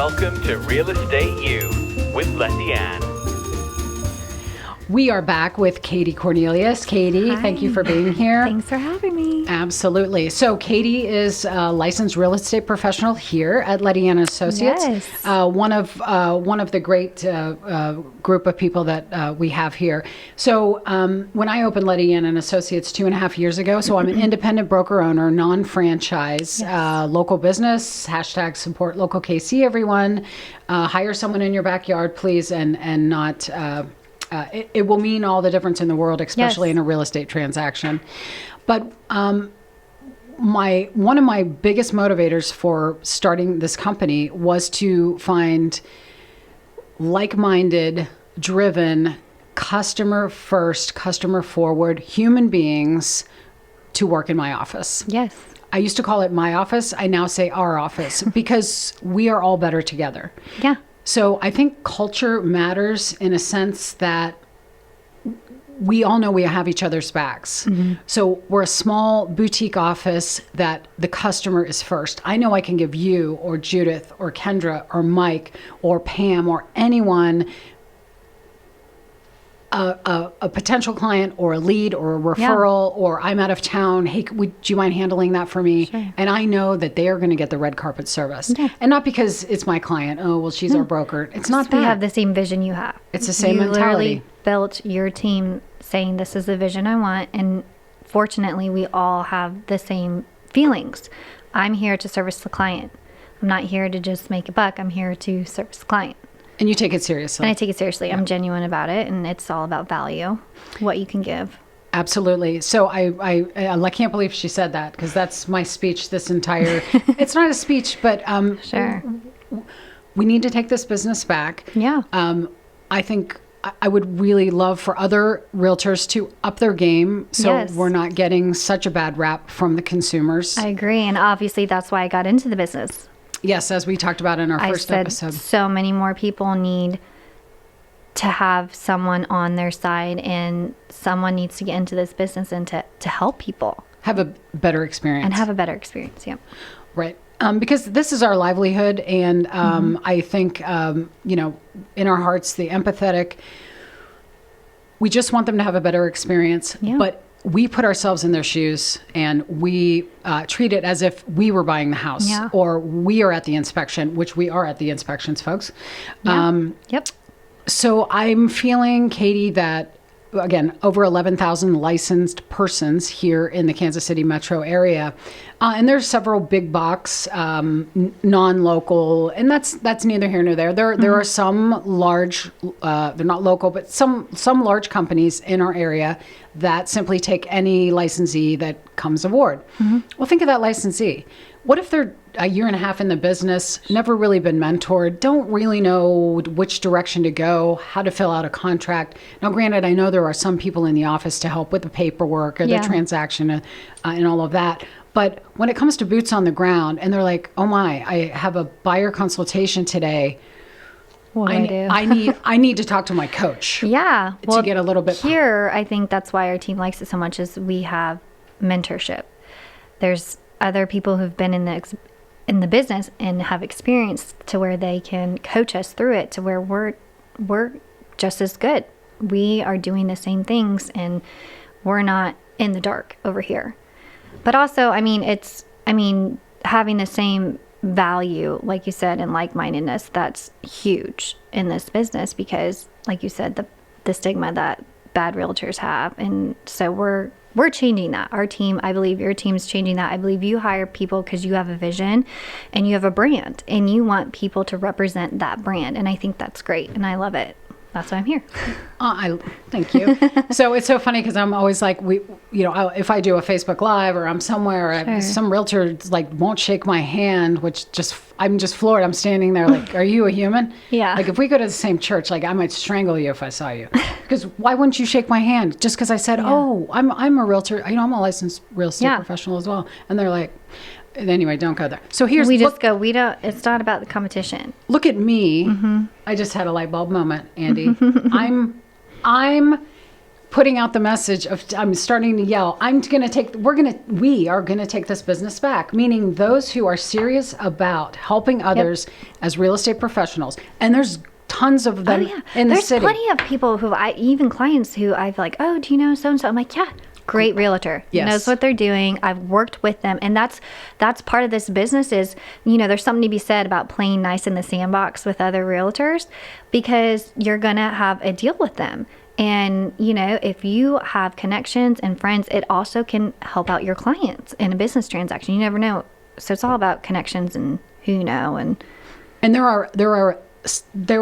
Welcome to Real Estate U with Lettiann. We are back with Katie Cornelius. Katie, Hi. Thank you for being here. Thanks for having me. Absolutely. So Katie is a licensed real estate professional here at Lettiann and Associates. Yes. One of the great group of people that we have here. So when I opened Lettiann and Associates 2.5 years ago, so I'm an independent broker owner, non-franchise, local business, hashtag support local KC, everyone. Hire someone in your backyard, please, and not... It will mean all the difference in the world, especially in a real estate transaction. But one of my biggest motivators for starting this company was to find like-minded, driven, customer-first, customer-forward human beings to work in my office. Yes. I used to call it my office. I now say our office because we are all better together. Yeah. So I think culture matters in a sense that we all know we have each other's backs. Mm-hmm. So we're a small boutique office that the customer is first. I know I can give you or Judith or Kendra or Mike or Pam or anyone a potential client or a lead or a referral or I'm out of town. Hey, would you mind handling that for me? Sure. And I know that they are going to get the red carpet service. Yeah. And not because it's my client. Oh, well, she's our broker. It's not that. We have the same vision you have. It's the same you mentality. Literally built your team saying this is the vision I want. And fortunately, we all have the same feelings. I'm here to service the client. I'm not here to just make a buck. I'm here to service the client. And you take it seriously. And I take it seriously. Yeah. I'm genuine about it. And it's all about value, what you can give. Absolutely. So I can't believe she said that because that's my speech this entire, it's not a speech, but Sure. We need to take this business back. Yeah. I think I would really love for other realtors to up their game so we're not getting such a bad rap from the consumers. I agree. And obviously that's why I got into the business. Yes, as we talked about in our first episode. So many more people need to have someone on their side, and someone needs to get into this business and to help people. Have a better experience. And have a better experience, yeah. Right. Because this is our livelihood, and I think, in our hearts, the empathetic, we just want them to have a better experience. Yeah. But we put ourselves in their shoes and we treat it as if we were buying the house or we are at the inspection, which we are at the inspections, folks. Yeah. Yep. So I'm feeling, Katie, that, again, over 11,000 licensed persons here in the Kansas City metro area. And there's several big box, non-local, and that's neither here nor there. There are some large, they're not local, but some large companies in our area that simply take any licensee that comes aboard. Mm-hmm. Well, think of that licensee. What if they're a year and a half in the business, never really been mentored, don't really know which direction to go, how to fill out a contract? Now, granted, I know there are some people in the office to help with the paperwork or the transaction and all of that. But when it comes to boots on the ground and they're like, oh my, I have a buyer consultation today. What do I do? I need to talk to my coach. Yeah. To get a little bit here. I think that's why our team likes it so much is we have mentorship. There's other people who've been in the business and have experience to where they can coach us through it to where we're just as good. We are doing the same things and we're not in the dark over here. But also, having the same value, like you said, and like-mindedness, that's huge in this business because, like you said, the stigma that bad realtors have. And so we're changing that. Our team, I believe your team's changing that. I believe you hire people because you have a vision and you have a brand and you want people to represent that brand. And I think that's great. And I love it. That's why I'm here. Thank you. So it's so funny because I'm always like, if I do a Facebook Live or I'm somewhere, some realtor won't shake my hand, I'm just floored. I'm standing there like, are you a human? Yeah. Like if we go to the same church, I might strangle you if I saw you. Because why wouldn't you shake my hand? Just because I said, I'm a realtor. I'm a licensed real estate professional as well. And they're like, anyway, don't go there. So it's not about the competition. Look at me. Mm-hmm. I just had a light bulb moment, Andy. I'm putting out the message of, I'm starting to yell, we are going to take this business back, meaning those who are serious about helping others as real estate professionals. And there's tons of them in the city. There's plenty of people even clients who I've like, oh, do you know so-and-so? I'm like, yeah, great realtor. Yes. Knows what they're doing. I've worked with them. And that's part of this business is, there's something to be said about playing nice in the sandbox with other realtors because you're going to have a deal with them. And, if you have connections and friends, it also can help out your clients in a business transaction. You never know. So it's all about connections and who you know. And there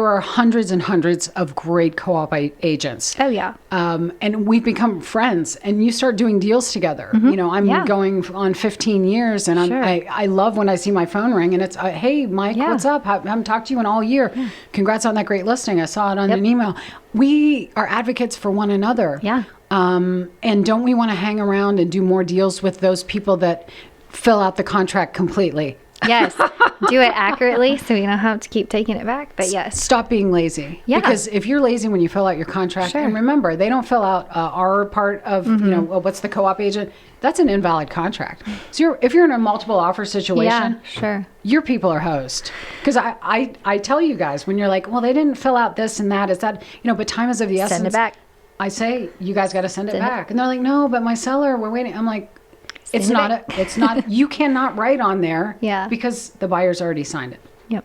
are hundreds and hundreds of great co-op agents. Oh, yeah. And we've become friends, and you start doing deals together. I'm going on 15 years, and I love when I see my phone ring, and it's, hey, Mike, what's up? I haven't talked to you in all year. Yeah. Congrats on that great listing. I saw it on an email. We are advocates for one another. Yeah. And don't we want to hang around and do more deals with those people that fill out the contract completely? Yes. Do it accurately so you don't have to keep taking it back. But yes. Stop being lazy. Yeah. Because if you're lazy when you fill out your contract, and remember, they don't fill out our part of, what's the co-op agent? That's an invalid contract. So if you're in a multiple offer situation, your people are host. Because I tell you guys, when you're like, well, they didn't fill out this and that, is that, but time is of the essence. Send it back. I say, you guys got to send it back. And they're like, no, but my seller, we're waiting. I'm like, it's not, you cannot write on there because the buyer's already signed it. Yep.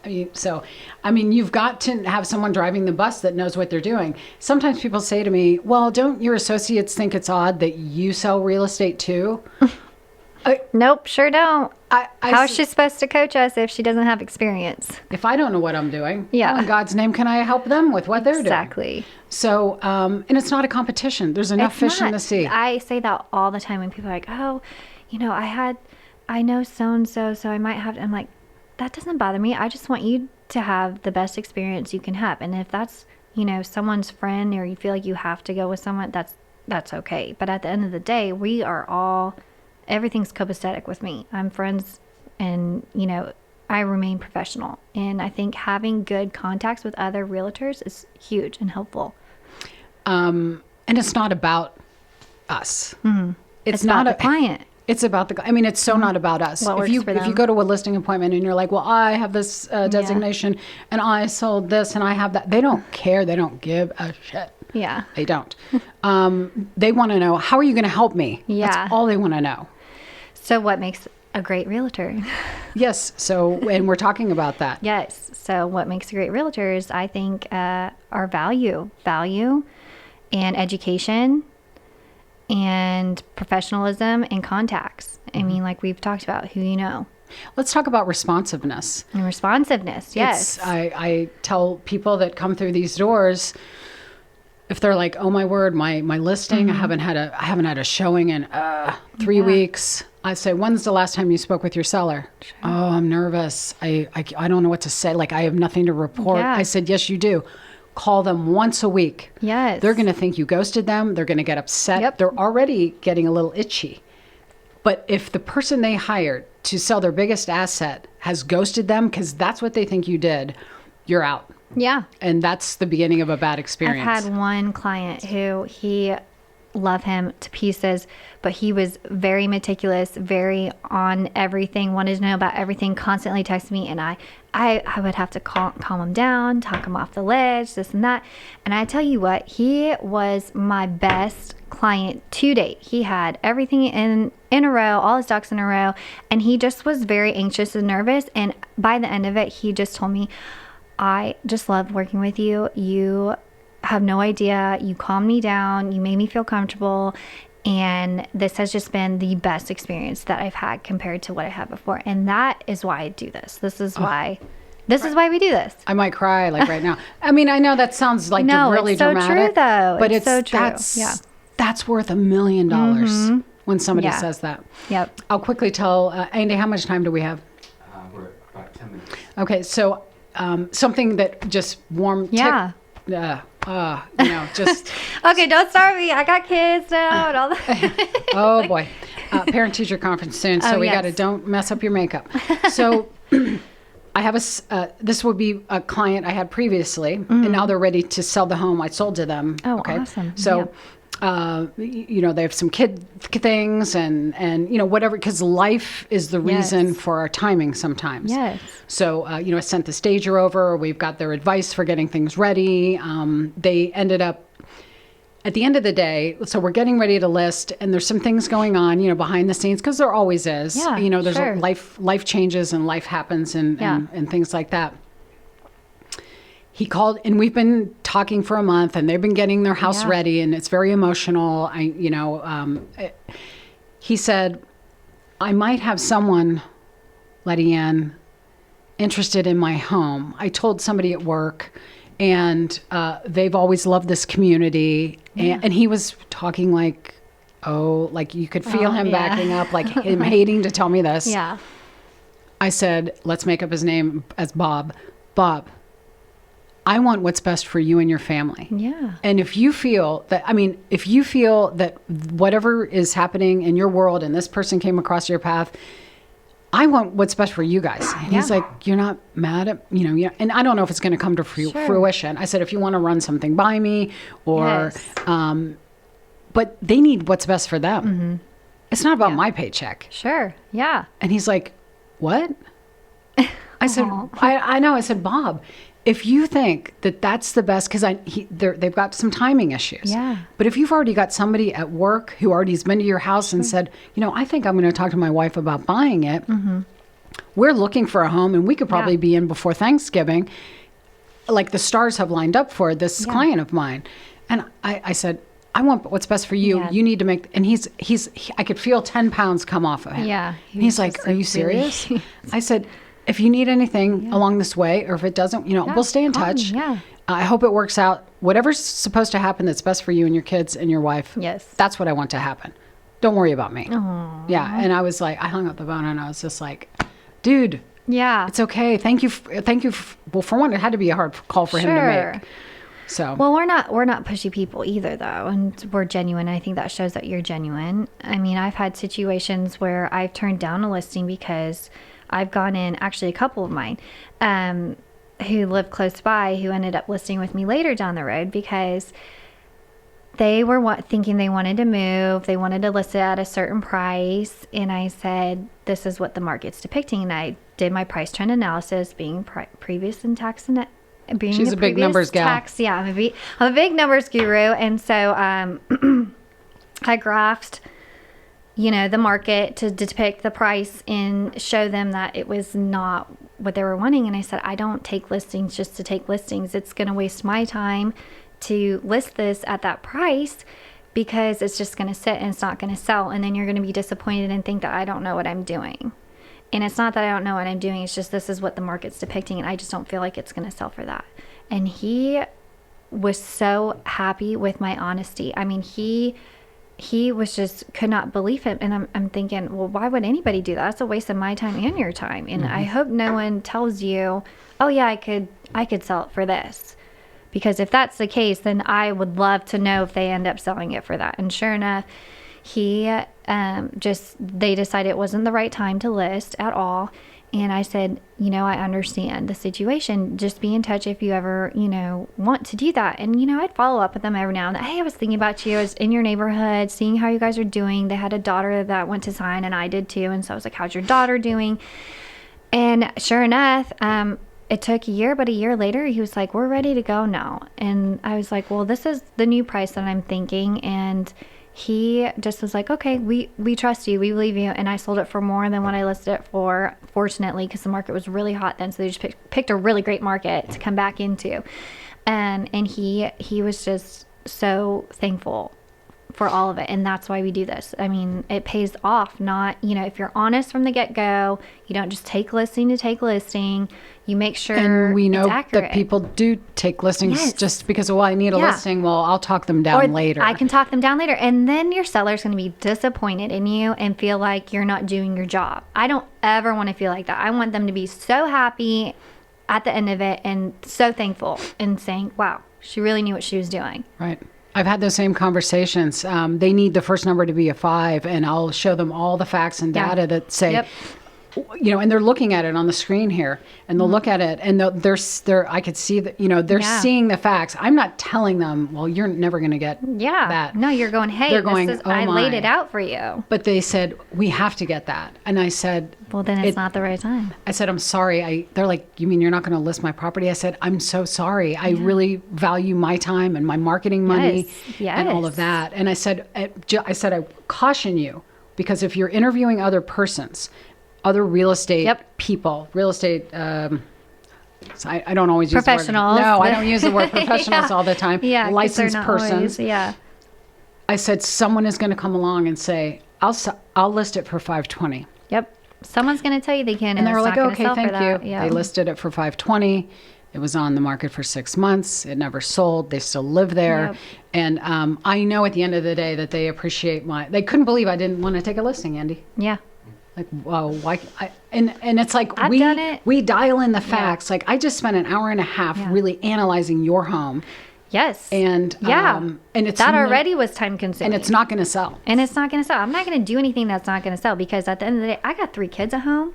You've got to have someone driving the bus that knows what they're doing. Sometimes people say to me, well, don't your associates think it's odd that you sell real estate too? Nope, sure don't. How's she supposed to coach us if she doesn't have experience? If I don't know what I'm doing, how in God's name can I help them with what they're doing? Exactly. So, and it's not a competition. There's enough fish in the sea. I say that all the time when people are like, oh, I know so-and-so, so I might have, I'm like, that doesn't bother me. I just want you to have the best experience you can have. And if that's, someone's friend or you feel like you have to go with someone, that's okay. But at the end of the day, we are all, everything's copacetic with me. I'm friends and, I remain professional. And I think having good contacts with other realtors is huge and helpful. And it's not about us. Mm-hmm. It's not the client. It's about it's so not about us. If you go to a listing appointment and you're like, well, I have this designation and I sold this and I have that. They don't care. They don't give a shit. Yeah. They don't. They want to know, how are you going to help me? Yeah. That's all they want to know. So what makes a great realtor? Yes. So, and we're talking about that. Yes. So what makes a great realtor is, I think, our value and education and professionalism and contacts. I mean, like we've talked about, who you know. Let's talk about responsiveness. And responsiveness, yes. I tell people that come through these doors, if they're like, oh my word, my listing, I haven't had a showing in 3 weeks. I say, when's the last time you spoke with your seller? Sure. Oh, I'm nervous. I don't know what to say. Like, I have nothing to report. Yeah. I said, yes, you do. Call them once a week. Yes. They're going to think you ghosted them. They're going to get upset. Yep. They're already getting a little itchy. But if the person they hired to sell their biggest asset has ghosted them because that's what they think you did, you're out. Yeah. And that's the beginning of a bad experience. I've had one client who love him to pieces, but he was very meticulous, very on everything, wanted to know about everything, constantly texted me, and I would have to calm him down, talk him off the ledge, this and that. And I tell you what, he was my best client to date. He had everything in a row, all his ducks in a row, and he just was very anxious and nervous. And by the end of it, he just told me, I just love working with you. You have no idea. You calmed me down. You made me feel comfortable. And this has just been the best experience that I've had compared to what I had before. And that is why I do this. This is why we do this. I might cry like right now. I mean, I know that sounds like really it's so dramatic. True, though. But it's so true. That's worth $1 million when somebody says that. Yep. I'll quickly tell Andy, how much time do we have? We're at about 10 minutes. Okay, so something that just warmed. Yeah. Just. Okay, don't start me. I got kids now and all that. Oh boy, parent-teacher conference soon, so we got to don't mess up your makeup. So, I have this would be a client I had previously, and now they're ready to sell the home I sold to them. Oh, awesome. So, they have some kid things and whatever, because life is the reason for our timing sometimes. Yes. So, I sent the stager over. We've got their advice for getting things ready. They ended up, at the end of the day, so we're getting ready to list, and there's some things going on, behind the scenes, because there always is. Yeah, There's sure. life changes and life happens and things like that. He called, and we've been talking for a month, and they've been getting their house ready, and it's very emotional. He said, I might have someone, Lettiann, interested in my home. I told somebody at work, and they've always loved this community. And he was talking like you could feel him backing up, like him hating to tell me this. Yeah. I said, let's make up his name as Bob. Bob, I want what's best for you and your family. Yeah. And if you feel that whatever is happening in your world and this person came across your path, I want what's best for you guys. And he's like, you're not mad at, and I don't know if it's going to come to fruition. I said, if you want to run something by me or, but they need what's best for them. Mm-hmm. It's not about my paycheck. Sure. Yeah. And he's like, what? I said, I know. I said, Bob, if you think that that's the best, because they've got some timing issues. Yeah. But if you've already got somebody at work who already has been to your house and said, I think I'm going to talk to my wife about buying it. Mm-hmm. We're looking for a home, and we could probably be in before Thanksgiving. Like the stars have lined up for this client of mine. And I said, I want what's best for you. Yeah. You need to make, and I could feel 10 pounds come off of him. Yeah. And he's like, are you serious? I said, if you need anything along this way, or if it doesn't, we'll stay in touch. Yeah. I hope it works out. Whatever's supposed to happen that's best for you and your kids and your wife. Yes. That's what I want to happen. Don't worry about me. Aww. Yeah. And I was like, I hung up the phone and I was just like, dude. Yeah. It's okay. Thank you. Well, for one, it had to be a hard call for him to make. So. Well, we're not pushy people either, though, and we're genuine. I think that shows that you're genuine. I mean, I've had situations where I've turned down a listing because I've gone in, actually a couple of mine, who live close by, who ended up listing with me later down the road because they were thinking they wanted to move. They wanted to list it at a certain price. And I said, this is what the market's depicting. And I did my price trend analysis, being previous in tax and being she's a big numbers gal. I'm a big numbers guru. And so I graphed the market to depict the price and show them that it was not what they were wanting. And I said, I don't take listings just to take listings. It's going to waste my time to list this at that price because it's just going to sit and it's not going to sell. And then you're going to be disappointed and think that I don't know what I'm doing. And it's not that I don't know what I'm doing. It's just this is what the market's depicting. And I just don't feel like it's going to sell for that. And he was so happy with my honesty. I mean, he was just could not believe it. And I'm thinking, well, why would anybody do that? That's a waste of my time and your time. And I hope no one tells you, oh yeah, I could sell it for this. Because if that's the case, then I would love to know if they end up selling it for that. And sure enough, they decided it wasn't the right time to list at all. And I said, I understand the situation. Just be in touch if you ever, want to do that. And, I'd follow up with them every now and then. Hey, I was thinking about you. I was in your neighborhood, seeing how you guys are doing. They had a daughter that went to sign, and I did too. And so I was like, how's your daughter doing? And sure enough, it took a year, but a year later, he was like, we're ready to go now. And I was like, well, this is the new price that I'm thinking. And he just was like, okay, we trust you. We believe you. And I sold it for more than what I listed it for, fortunately, because the market was really hot then. So they just picked a really great market to come back into. And he was just so thankful for all of it. And that's why we do this. I mean, it pays off. Not, if you're honest from the get-go, you don't just take listing to take listing. You make sure and we know it's accurate. That people do take listings just because, I need a listing. Well, I'll talk them down later. I can talk them down later. And then your seller's going to be disappointed in you and feel like you're not doing your job. I don't ever want to feel like that. I want them to be so happy at the end of it and so thankful and saying, wow, she really knew what she was doing. Right. I've had those same conversations. They need the first number to be a 5, and I'll show them all the facts and data that say, and they're looking at it on the screen here, and they'll look at it, and they're I could see that, they're seeing the facts. I'm not telling them, well, you're never going to get that. No, you're going, hey, They're going, oh I my. laid it out for you. But they said, we have to get that. And I said, Well, then it's not the right time. I said, I'm sorry. They're like, you mean you're not going to list my property? I said, I'm so sorry. I really value my time and my marketing money and all of that. And I said, I caution you, because if you're interviewing other real estate people, real estate, so I don't always use professionals. the word. No, I don't use the word professionals all the time. Yeah, licensed persons. Always, I said, someone is going to come along and say, I'll list it for $520. Yep. Someone's going to tell you they can, And they were like, okay, thank you. Yeah. They listed it for $520. It was on the market for 6 months. It never sold. They still live there. Yep. And I know at the end of the day that they appreciate they couldn't believe I didn't want to take a listing, Andy. Yeah. Like, wow, why? And it's like, I've done it. we dial in the facts. Like, I just spent an hour and a half really analyzing your home. Yes. And and it's that already was time consuming. And it's not going to sell. And it's not going to sell. I'm not going to do anything that's not going to sell, because at the end of the day, I got 3 kids at home.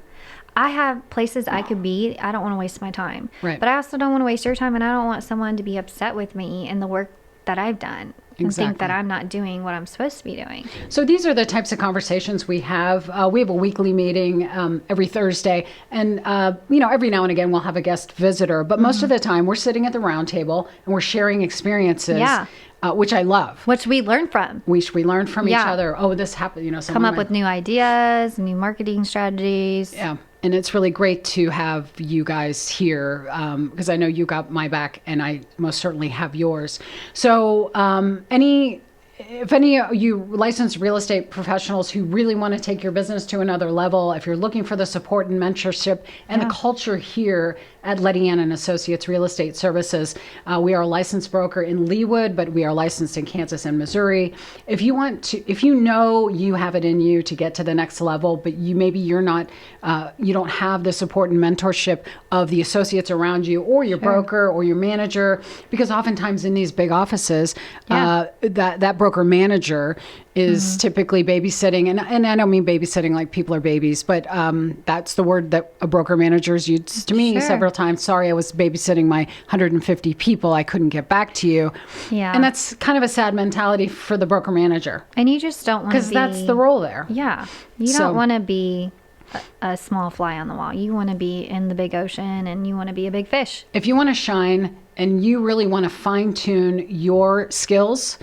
I have places I could be. I don't want to waste my time. Right. But I also don't want to waste your time, and I don't want someone to be upset with me and the work that I've done and think that I'm not doing what I'm supposed to be doing. So these are the types of conversations we have. We have a weekly meeting every Thursday, and every now and again we'll have a guest visitor. But most of the time we're sitting at the round table and we're sharing experiences. Yeah. Which I love. Which we learn from. We learn from each other. Oh, this happened. Come up with new ideas, new marketing strategies. Yeah. And it's really great to have you guys here, because I know you got my back and I most certainly have yours. So if any of you licensed real estate professionals who really want to take your business to another level, if you're looking for the support and mentorship and the culture here at Lettiann and Associates Real Estate Services, we are a licensed broker in Leawood, but we are licensed in Kansas and Missouri. If you know you have it in you to get to the next level, but you're not, you don't have the support and mentorship of the associates around you, or your broker or your manager, because oftentimes in these big offices, that broker manager is typically babysitting, and I don't mean babysitting like people are babies, but that's the word that a broker manager has used to me several times. Sorry, I was babysitting my 150 people. I couldn't get back to you. Yeah. And that's kind of a sad mentality for the broker manager. And you just don't want to be... Because that's the role there. Yeah. You don't want to be a small fly on the wall. You want to be in the big ocean, and you want to be a big fish. If you want to shine and you really want to fine-tune your skills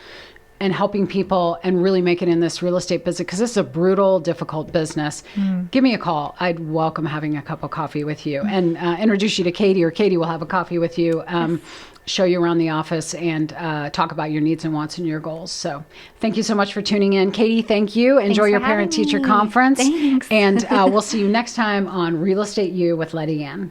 and helping people and really make it in this real estate business, because this is a brutal, difficult business, give me a call. I'd welcome having a cup of coffee with you and introduce you to Katie, or Katie will have a coffee with you, show you around the office, and talk about your needs and wants and your goals. So thank you so much for tuning in. Katie, thank you. Enjoy your parent-teacher conference. Thanks. And we'll see you next time on Real Estate U with Lettiann.